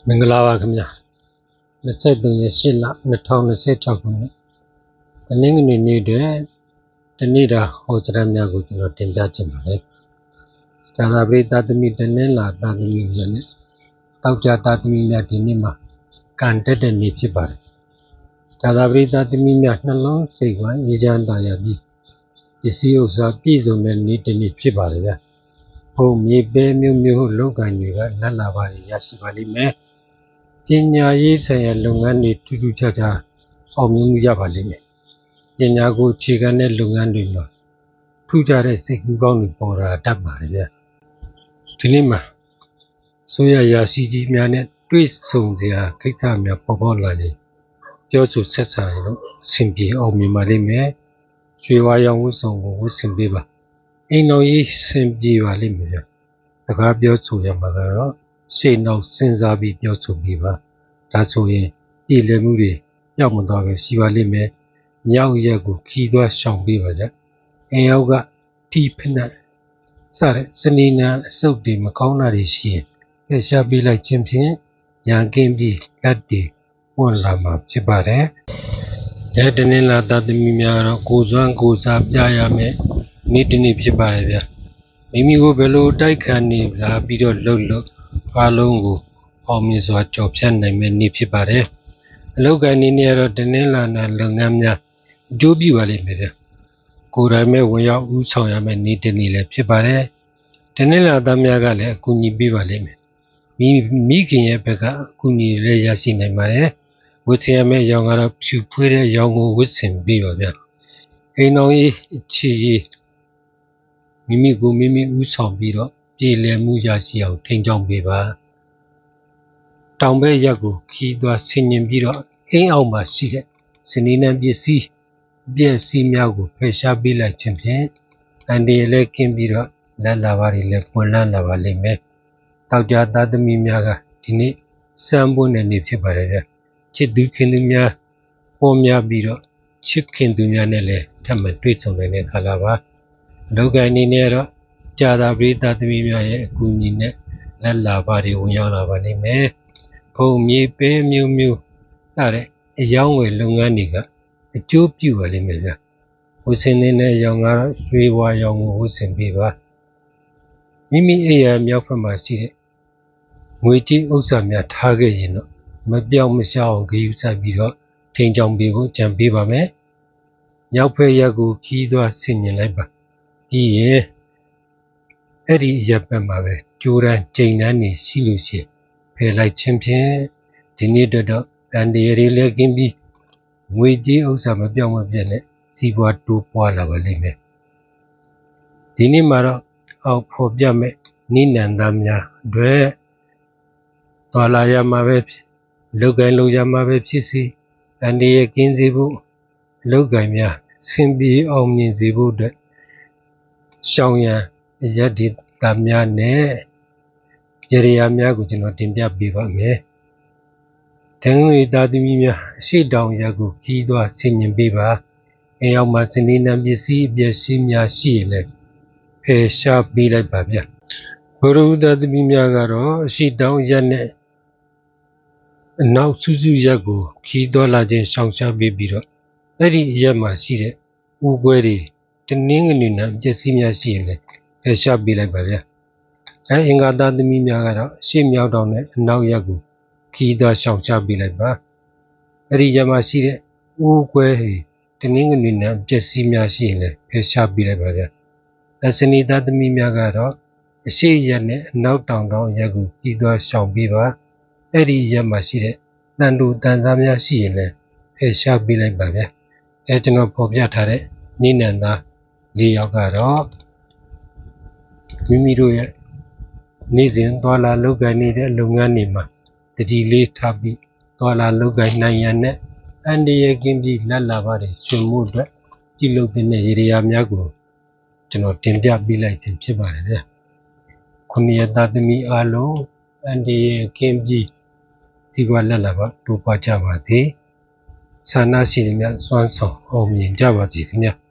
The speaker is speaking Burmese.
မင်္ဂလာပါခင်ဗျာ23ရက်8လ2026ခုနှစ်တနင်္ဂနွေနေ့တည်းတနေ့တာဟောကြားများကိုကျွန်တော်တင်ပြချင်ပါတယ်။ဒါသာပရိသတ်သမီးတနင်္လာသားသမီးများနဲ့တောက်ကြသားသမီးများဒီနေ့မှာကံတက်တဲ့နေ့ဖြစ်ပါတယ်။ဒါသာပရိသတ်သမီးများနှလုံးစိတ်ဝမ်းအေးချမ်းသာရပြီးပစ္စည်းဥစ္စာပြည့်စုံတဲ့နေ့တစ်နေ့ဖြစ်ပါတယ်ဗျာ။ဘုံမြေပဲမျိုးမျိုးလောက်ကံတွေကလက်လာပါရရှိပါလိမ့်မယ်။ပညာရေးဆိုင်ရာလုပ်ငန်းတွေထူးထူးခြားခြားအောင်မြင်မှုရပါလိမ့်မယ်။ပညာကိုအခြေခံတဲ့လုပ်ငန်းတွေမှာထူးခြားတဲ့စိတ်ကူးကောင်းတွေပေါ်လာတတ်ပါတယ်ဗျ။ဒီနေ့မှာဆိုရရာစီကြီးများနဲ့တွေ့ဆုံစရာကိစ္စများပေါ်ပေါက်လာရင်ပြောဆိုဆက်ဆံရင်တော့အဆင်ပြေအောင်မြင်ပါလိမ့်မယ်။ရွှေဝါရောင်ဝတ်စုံကိုဝတ်ဆင်ပေးပါ။အိမ်တော်ကြီးအဆင်ပြေပါလိမ့်မယ်ဗျ။စကားပြောဆိုရမှာကတော့ရှေ့နောက်စဉ်းစားပြီးပြောဆိုပြီးပါဒါဆိုရင်ပြည်လည်မှုတွေရောက်မသွားပဲရှိပါလိမ့်မယ်မြောက်ရက်ကိုခီးသွားရှောင်ပေးပါကြအိမ်ရောက်ကထိဖက်နဲ့စတဲ့စနေနာအစုပ်တွေမကောင်းတာတွေရှိရင်ဖယ်ရှားပေးလိုက်ခြင်းဖြင့်ရန်ကင်းပြီးလက်တွေပွင့်လာမှာဖြစ်ပါတယ်တနင်္လာသားသမီးများတော့ကိုစွမ်းကိုစားပြရမယ်နေ့တစ်နေ့ဖြစ်ပါတယ်ဗျမိမိကိုဘယ်လိုတိုက်ခံနေလာပြီးတော့လှုပ်အားလုံးကိုအောင်မြင်စွာကြော်ဖြတ်နိုင်မယ့်နေ့ဖြစ်ပါတယ်အလုပ်ကိုင်းနေရတော့တနင်္လာနာလုပ်ငန်းများအကျိုးပြုပါလိမ့်မယ်ဗျကိုယ်တိုင်မဲ့ဝင်ရောက်ဦးဆောင်ရမယ့်နေ့တစ်နေ့လည်းဖြစ်ပါတယ်တနင်္လာသားများကလည်းအကူအညီပေးပါလိမ့်မယ်မိခင်ရဲ့ဘက်ကအကူအညီလည်းရရှိနိုင်ပါတယ်ဝတ်ဆင်ရမယ့်ရောင်ကတော့ဖြူဖွေးတဲ့ရောင်ကိုဝတ်ဆင်ပြီးပါဗျအိမ်တော်ကြီးအခြေကြီးမိမိကိုမိမိဦးဆောင်ပြီးတော့ပြည်လည်မှုရရှိအောင်ထိန်းချောင်းပေးပါတောင်ဘက်ရက်ကိုခီးသွားဆင်ញင်ပြီးတော့အိမ်အောက်မှာရှိတဲ့စနေနံပစ္စည်းပြည့်စည်များကိုဖယ်ရှားပေးလိုက်ခြင်းဖြင့်အန်ဒီလည်းကင်းပြီးတော့လက်လာပါတွေလည်းပွင့်လန်းလာပါလိမ့်မယ်တောက်ကြသားသမီးများကဒီနေ့စံပွင့်တဲ့နေ့ဖြစ်ပါတယ်ဗျချစ်သူခင်သူများပေါ်များပြီးတော့ချစ်ခင်သူများနဲ့လည်းထပ်မံတွေ့ဆုံနိုင်တဲ့ခါလာပါလောကအနေနဲ့တော့ကြာသာပရိသတ်သမီးများရဲ့အကူအညီနဲ့လက်လာပါတွေဝင်ရောက်လာပါလိမ့်မယ်ဘုံမြေပဲမျိုးမျိုးစတဲ့အယောင်းဝယ်လုပ်ငန်းတွေကအကျိုးပြုပါလိမ့်မယ်ဗျဝတ်ဆင်နေတဲ့ရောင်ကတော့ရွှေဝါရောင်ကိုဝတ်ဆင်ပေးပါမိမိအိယာမြောက်ဘက်မှာရှိတဲ့ငွေကြေးဥစ္စာများထားခဲ့ရင်တော့မပြောင်းမရှောင်ဂရုစိုက်ပြီးတော့ထိန်ချောင်းပေးဖို့ကြံပေးပါမယ်မြောက်ဘက်ရက်ကိုခီးသွားဆင်ញင်လိုက်ပါပြီးရင်အဲ့ဒီရက်ဘက်မှာပဲကြိုးတန်းကျိန်တန်းနေရှိလို့ရှိရင်ဖယ်လိုက်ခြင်းဖြင့်ဒီနေ့တော့တန်တရည်လေးကင်းပြီးငွေကြေးဥစ္စာမပြောင်းမပြတ်နဲ့စီးပွားတိုးပွားလာပါလိမ့်မယ်ဒီနေ့မှာတော့အောက်ဖော်ပြမဲ့နိနန္ဒများအတွက်တော်လာရမှာပဲလောက်ကင်လုံရမှာပဲဖြစ်စီတန်တရည်ကင်းစေဖို့လောက်ကင်များဆင်ပြေအောင်မြင်စေဖို့အတွက်ရှောင်းရန်ရက်ဒီတာများနဲ့ကြရများကိုကျွန်တော်တင်ပြပေးပါမယ်။တန်ငွေသားသမီးများအရှိတောင်ရက်ကိုကြီးသွားဆင်ញင်ပေးပါ။အိမ်အောင်မှာစနေနံပစ္စည်းအပျက်စီးများရှိရင်လည်းဖယ်ရှားပေးလိုက်ပါဗျ။ဘုရားသားသမီးများကတော့အရှိတောင်ရက်နဲ့အနောက်စုစုရက်ကိုကြီးသွားလာခြင်းရှောင်ရှားပေးပြီးတော့အဲ့ဒီရက်မှာရှိတဲ့ဦးပွဲတွေတနင်္ဂနွေနေ့အပျက်စီးများရှိရင်လည်းဖယ်ရှားပေးလိုက်ပါဗျ။အင်္ဂါသားသမီးများကတော့ရှေ့မြောက်တောင်နဲ့အနောက်ရက်ကိုခီးသွားရှောင်ရှားပေးလိုက်ပါအဲ့ဒီရက်မှာရှိတဲ့ဦးကွဲတနင်္ဂနွေနေ့ပျက်စီးများရှိရင်လည်းဖယ်ရှားပေးလိုက်ပါဗျစနေသားသမီးများကတော့အရှိရက်နဲ့အနောက်တောင်ရက်ကိုခီးသွားရှောင်ပေးပါအဲ့ဒီရက်မှာရှိတဲ့တန်တူတန်သားများရှိရင်လည်းဖယ်ရှားပေးလိုက်ပါဗျကျွန်တော်ဖော်ပြထားတဲ့နိနန္ဒ၄ယောက်ကတော့မိမိတို့ရဲ့နေ့စဉ်သွားလာလုပ်ကိုင်နေတဲ့လုပ်ငန်းတွေမှာတတိလေးထားပြီးသွားလာလုပ်ကိုင်နိုင်ရန်နဲ့အန္တရာယ်ကင်းပြီးလက်လာပါတယ်ရှင်မှုအတွက်ပြုလုပ်တဲ့ရေရာများကိုကျွန်တော်တင်ပြပေးလိုက်ခြင်းဖြစ်ပါတယ်ဗျ။ခုနှစ်သားသမီးအားလုံးအန္တရာယ်ကင်းပြီးစီပွားလက်လာပါတိုးပွားကြပါစေ။ဆန္ဒရှိတဲ့များစွမ်းဆောင်အောင်မြင်ကြပါစေခင်ဗျာ။